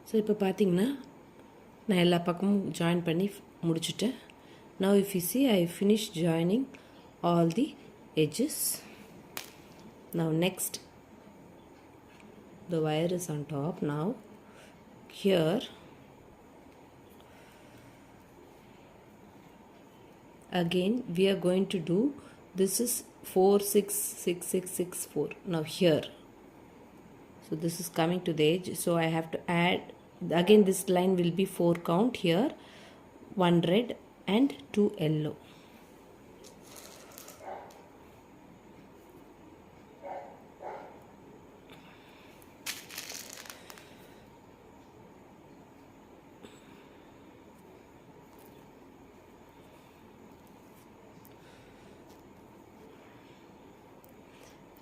So இப்போ பார்த்தீங்கன்னா நான் எல்லா பக்கமும் ஜாயின் பண்ணி முடிச்சுட்டேன். Now if you see, I finished joining all the edges. Now next, the wire is on top. Now here again we are going to do, this is 4 6 6 6 6 4. Now here, so this is coming to the edge, so I have to add again, this line will be 4 count here, 1 red and 2 yellow.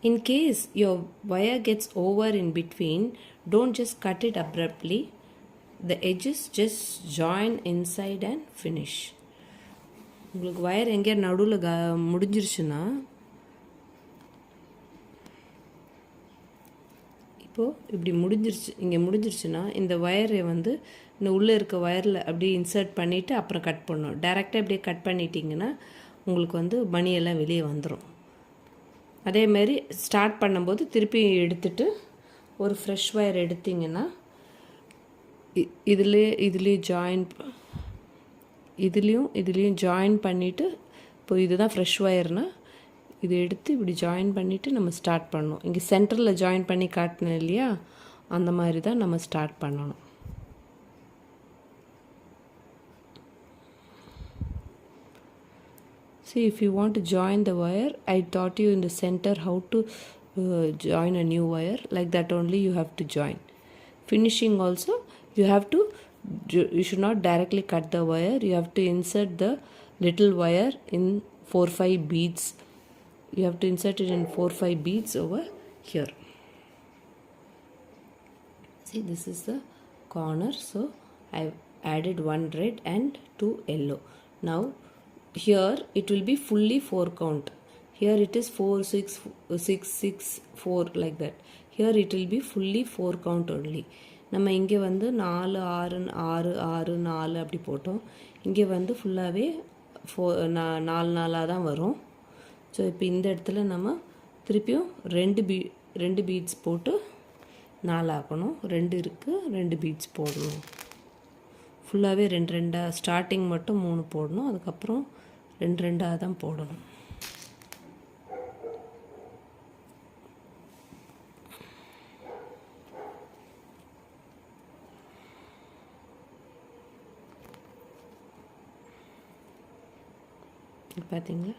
In case your wire gets over in between, don't just cut it abruptly. The edges just join inside and finish. உங்களுக்கு wire எங்கே நடுவில் முடிஞ்சிருச்சுன்னா, இப்போது இப்படி முடிஞ்சிருச்சு, இங்கே முடிஞ்சிருச்சுன்னா இந்த வயரை வந்து இந்த உள்ளே இருக்க வயரில் அப்படியே இன்சர்ட் பண்ணிவிட்டு அப்புறம் கட் பண்ணணும். டைரெக்டாக அப்படியே கட் பண்ணிட்டீங்கன்னா உங்களுக்கு வந்து மணியெல்லாம் வெளியே வந்துடும். அதேமாரி ஸ்டார்ட் பண்ணும்போது திருப்பி எடுத்துட்டு ஒரு ஃப்ரெஷ் வயர் எடுத்திங்கன்னா இதுலேயும் ஜாயின் பண்ணிவிட்டு, இப்போ இதுதான் ஃப்ரெஷ் வயர்னால் இது எடுத்து இப்படி ஜாயின் பண்ணிவிட்டு நம்ம ஸ்டார்ட் பண்ணணும். இங்கே சென்டரில் ஜாயின் பண்ணி காட்டினேன் இல்லையா, அந்த மாதிரி தான் நம்ம ஸ்டார்ட் பண்ணணும். See, if you want to join the wire, I taught you in the center how to join a new wire. Like that only you have to join. Finishing also, you should not directly cut the wire. You have to insert the little wire in 4-5 beads. You have to insert it in 4-5 beads over here. See, this is the corner. So I've added 1 red and 2 yellow. Now here it will be fully 4 count. Here it is 4 6 6 6 4 like that. Here it will be fully 4 count only. நம்ம இங்கே வந்து 4 6 6 6 4 அப்படி போட்டோம். இங்கே வந்து ஃபுல்லாகவே 4 4 தான் வரும். ஸோ இப்போ இந்த இடத்துல நம்ம திருப்பியும் ரெண்டு பீட்ஸ் போட்டு 4 ஆக்கணும். 2 இருக்குது, 2 பீட்ஸ் போடணும். ஃபுல்லாகவே 2 ஸ்டார்டிங் மட்டும் 3 போடணும். அதுக்கப்புறம் 2 தான் போடணும். பார்த்தீங்களா?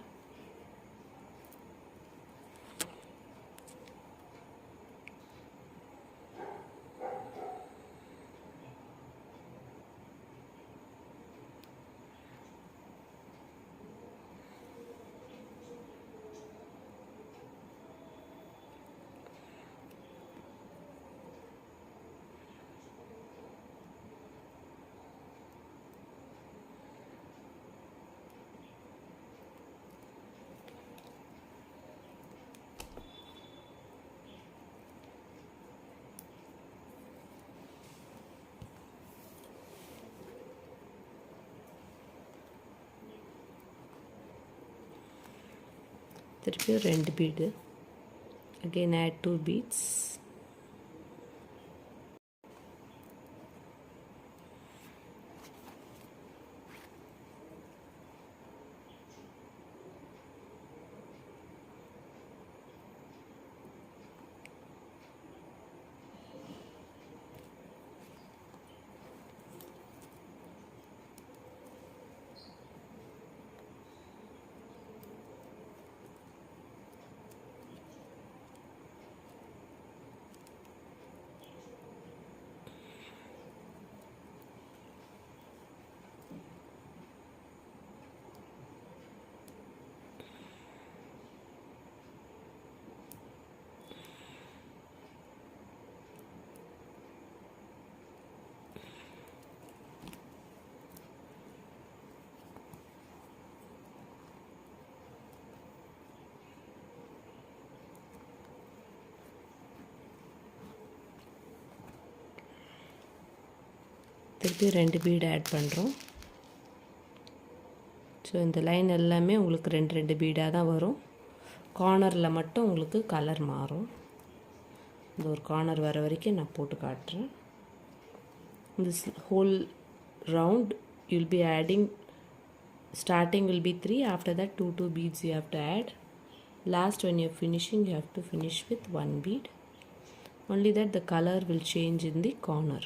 திருப்பியும் 2 பீடு, again add 2 beads. திருப்பி 2 பீட் ஆட் பண்ணுறோம். ஸோ இந்த லைன் எல்லாமே உங்களுக்கு 2 பீடாக தான் வரும். கார்னரில் மட்டும் உங்களுக்கு கலர் மாறும். இந்த ஒரு கார்னர் வர வரைக்கும் நான் போட்டு காட்டுறேன். This whole round you'll be adding, starting will be 3, after that 2 beads you have to add. Last when you're finishing you have to finish with 1 bead. Only that the color will change in the corner.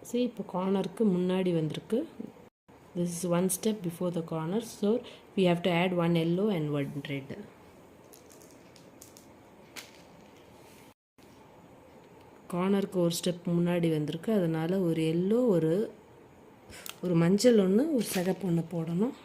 See, இப்போ கார்னருக்கு முன்னாடி வந்திருக்கு. This is one step before the corner, so we have to add 1 yellow and 1 red. கார்னருக்கு ஒரு step முன்னாடி வந்திருக்கு, அதனால் ஒரு yellow, ஒரு மஞ்சள் ஒன்று, ஒரு சிகப்பு ஒன்று போடணும்.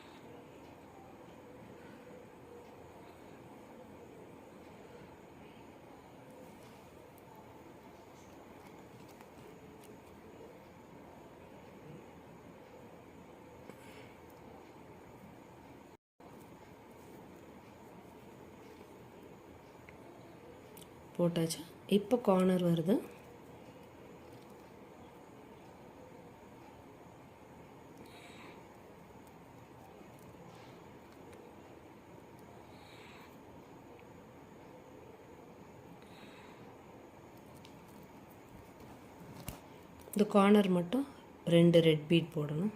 போட்டாச்சு. இப்போ கார்னர் வருது. இந்த கார்னர் மட்டும் 2 ரெட் பீட் போடணும்.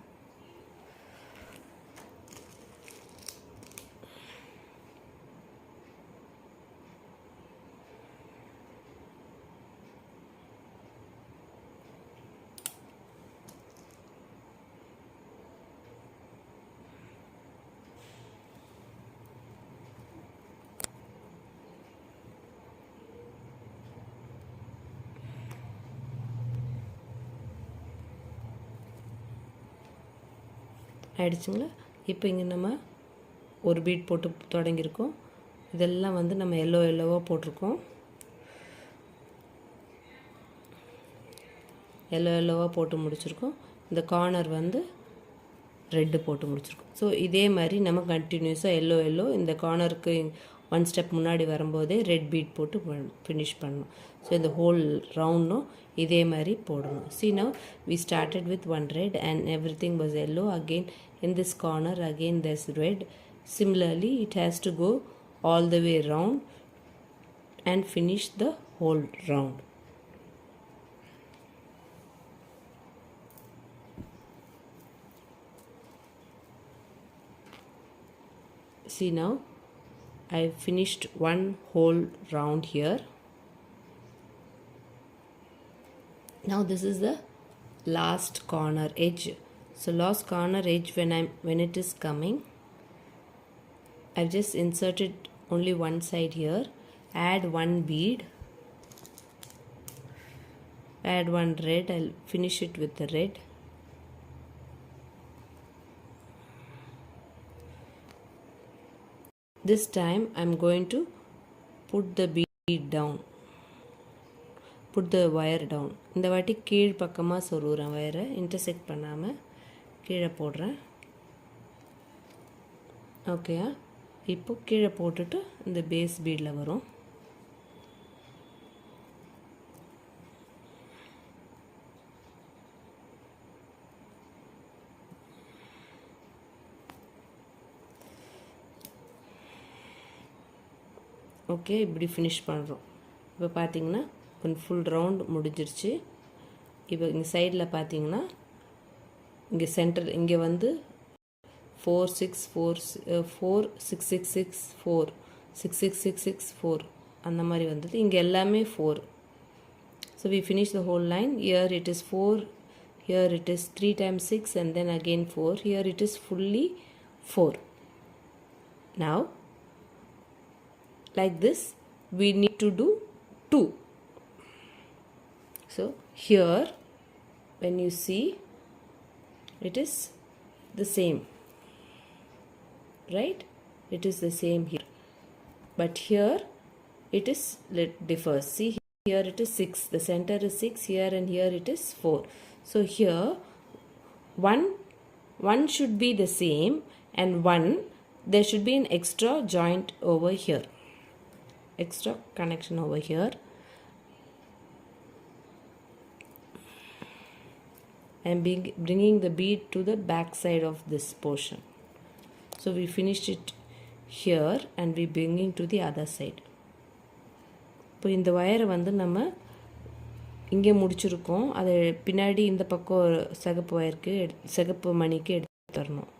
ஆயிடுச்சுங்களா? இப்போ இங்கே நம்ம ஒரு பீட் போட்டு தொடங்கியிருக்கோம். இதெல்லாம் வந்து நம்ம எல்லோவாக போட்டிருக்கோம். எல்லோவாக போட்டு முடிச்சிருக்கோம். இந்த கார்னர் வந்து ரெட்டு போட்டு முடிச்சிருக்கோம். ஸோ இதே மாதிரி நம்ம கண்டினியூஸாக எல்லோ இந்த கார்னருக்கு 1 ஸ்டெப் முன்னாடி வரும்போதே ரெட் பீட் போட்டு ஃபினிஷ் பண்ணணும். ஸோ இந்த ஹோல் ரவுண்டும் இதே மாதிரி போடணும். See now we started with 1 red and everything was yellow. Again in this corner again there's red. Similarly it has to go all the way round and finish the whole round. See now I finished one whole round here. Now this is the last corner edge. So last corner edge, when it is coming, I've just inserted only one side here. Add 1 bead. Add 1 red. I'll finish it with the red. This time I'm going to put the bead down. put the wire down. இந்த வாட்டி கீழ் பக்கமாக சொருகிறேன் வயரை, intersect பண்ணாமல் கீழே போடுறேன். ஓகேயா? இப்போ கீழே போட்டுட்டு இந்த பேஸ் பீடில் வரும். ஓகே, இப்படி ஃபினிஷ் பண்ணுறோம். இப்போ பார்த்தீங்கன்னா கொஞ்சம் ஃபுல் ரவுண்ட் முடிஞ்சிருச்சு. இப்போ இங்கே சைடில் பார்த்தீங்கன்னா இங்கே சென்டர் இங்கே வந்து 4 6 4 4 6 6 6 4 6 6 6 6 4 அந்த மாதிரி வந்தது. இங்கே எல்லாமே 4. So we finish the whole line. Here it is 4, here it is 3 times 6 and then again 4. Here it is fully 4. Now like this we need to do 2. So here when you see it is the same, right? It is the same here, but here it is differs. See, here it is 6, the center is 6 here, and here it is 4. So here one should be the same, and there should be an extra joint over here, extra connection over here. I am bringing the bead to the back side of this portion. So we finished it here and we bringing to the other side. இப்போ இந்த வயரை வந்து நம்ம இங்கே முடிச்சிருக்கோம். அதை பின்னாடி இந்த பக்கம் சிகப்பு வயருக்கு சிகப்பு மணிக்கு எடுத்து தரணும்.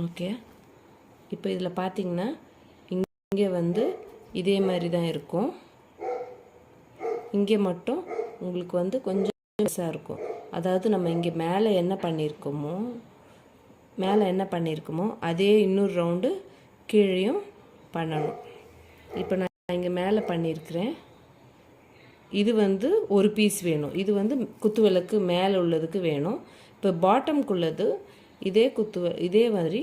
ஓகே, இப்போ இதில் பார்த்தீங்கன்னா இங்கே வந்து இதே மாதிரி தான் இருக்கும். இங்கே மட்டும் உங்களுக்கு வந்து கொஞ்சம் பெருசாக இருக்கும். அதாவது நம்ம இங்கே மேலே என்ன பண்ணியிருக்கோமோ அதே இன்னொரு ரவுண்டு கீழேயும் பண்ணணும். இப்போ நான் இங்கே மேலே பண்ணியிருக்கிறேன். இது வந்து ஒரு பீஸ் வேணும். இது வந்து குத்து விளக்கு மேலே உள்ளதுக்கு வேணும். இப்போ பாட்டம்குள்ளது இதே மாதிரி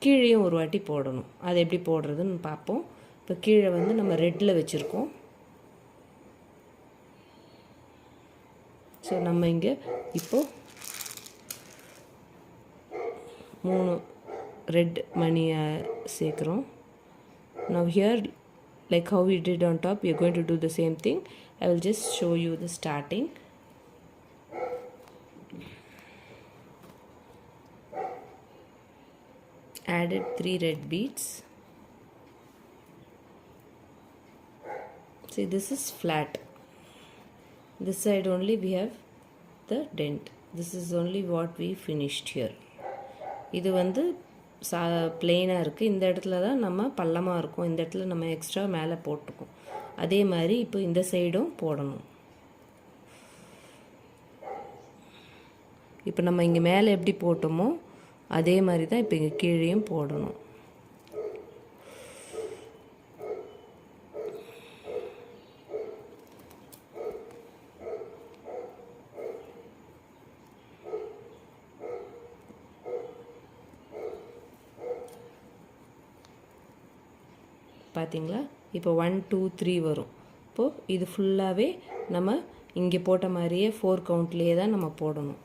கீழேயும் ஒரு வாட்டி போடணும். அது எப்படி போடுறதுன்னு பார்ப்போம். இப்போ கீழே வந்து நம்ம ரெட்டில் வச்சுருக்கோம். ஸோ நம்ம இங்கே இப்போது 3 ரெட் மணியை சேர்க்குறோம். Now here, like how we did on top, we are going to do the same thing. I will just show you the starting. Added 3 red beads. See, this is flat. This side only we have the dent. This is only what we finished here. இது வந்து பிளெயினாக இருக்குது. இந்த இடத்துல தான் நம்ம பள்ளமாக இருக்கும். இந்த இடத்துல நம்ம எக்ஸ்ட்ரா மேலே போட்டுக்கோம். அதே மாதிரி இப்போ இந்த சைடும் போடணும். இப்போ நம்ம இங்கே மேலே எப்படி போட்டோமோ அதே மாதிரி தான் இப்போ இங்கே கீழேயும் போடணும். பார்த்தீங்களா? இப்போ 1 2 3 வரும். இப்போது இது ஃபுல்லாகவே நம்ம இங்கே போட்ட மாதிரியே 4 கவுண்ட்லேயே தான் நம்ம போடணும்.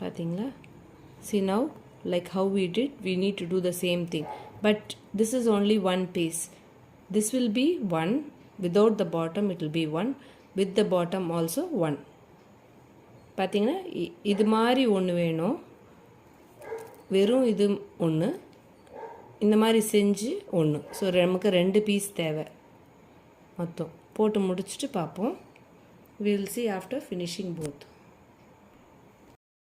பார்த்தீங்களா? See now, like how we did, we need to do the same thing. But this is only one piece. This will be 1. Without the bottom it will be 1. With the bottom also 1. பார்த்தீங்கன்னா இது மாதிரி ஒன்று வேணும். வெறும் இது ஒன்று, இந்த மாதிரி செஞ்சு ஒன்று. ஸோ நமக்கு 2 பீஸ் தேவை மொத்தம். போட்டு முடிச்சுட்டு பார்ப்போம். We will see after finishing both.